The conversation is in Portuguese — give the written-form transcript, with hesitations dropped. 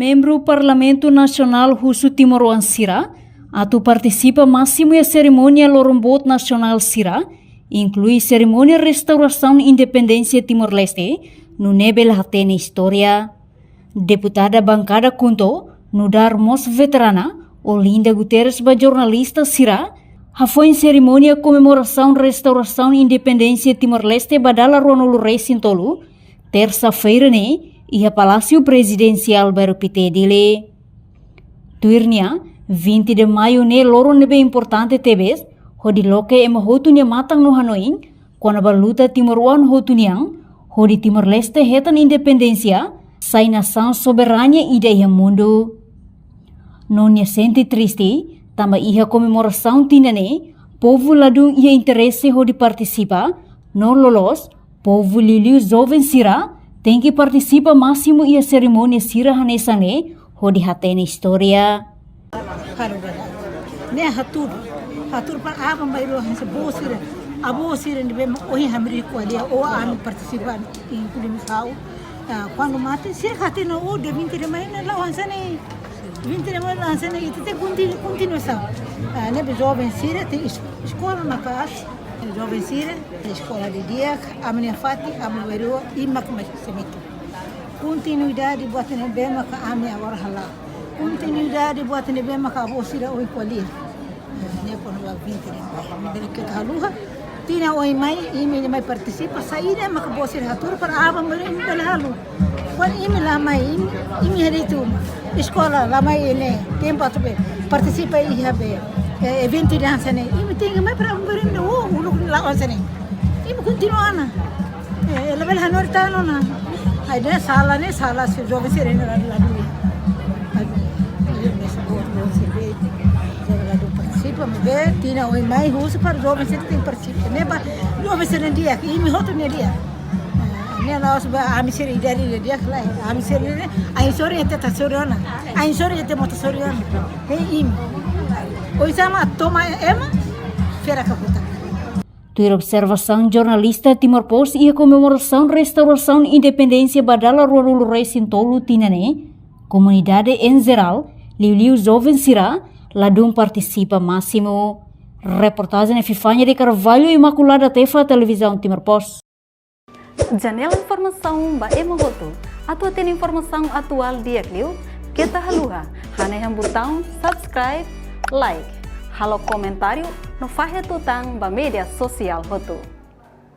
Membro Parlamento Nacional Husu Timor Sira, atu participa máximo a cerimônia Lorombot Nacional Sira, inclui cerimônia restauração independência Timor-Leste, no nebel hatene história. Deputada bancada Kunto, no dar mos veterana, Olinda Guterres ba jornalista Sira, foi em cerimônia comemoração restauração independência Timor-Leste badala Ronolo Reis Sintolu, terça-feira ia Palácio Presidencial baru pite dile. Tuirnya, 20 de maio loro nebe importante tebes, hodi loke ema hotunya matang no Hanoi, kona baluta Timor-Wan hotuniang, hodi Timor-Leste hetan independencia, sai nação soberania ideia mundo. Nonya senti triste, tamba iha comemoração tinane, povo ladung ia interesse hodi participa, no lolos, povo liliu jovem Sira, tem que participa máximo ia cerimônia Sira hanesane, hodi hatene história. Ne hatur pa apa bairo hanse bosira abo sira ndebe ohi hamri ko dia o anu participan in kulim sau quando mate sira katena o de 20 de maio la hansane 20 de maio hansane itu te continua sa ne be jovem sira tem escola na casa jovem sira escola de dia amne fati amne bairo imak mas semito continuidade botane be maka amne agora hala continuidade buat ni bem maka bosira oi kualia ne pon wa 20 ni ke kaluha tina oi mai imi mai participa saída maka bosira hatur para aba merin dalalu quan imi la mai imi heritu escola la mai ne tempo to participa i habe evento de hansane imi tinga mai para merin no ulu la hansane imi continuana ela bel hanor tano na aida sala se jovem serena la participa me ver tina oi mai russo para jovem sempre tem participa né ba jovem ser dia que me roto ne dia né lá os a mi ser idade dia que lá a mi ser né a história até tá soriana a história até mota soriana tem oi sama toma ema fera kaputa. Tuir observação jornalista Timor Post ia comemoração restauração independência badala Ronolo Reis Sintolu tinane, comunidade em geral, liu jovem Sira, ladung participa máximo. Reportagem Fifanya de Carvalho Imaculada Tefa Televisão Timor Post. Janela informação ba emogoto. Atua tem informação atual dia kliu, kita haluha. Hane yang botão subscribe, like. Halo comentário no fahe tutang ba media sosial hotu.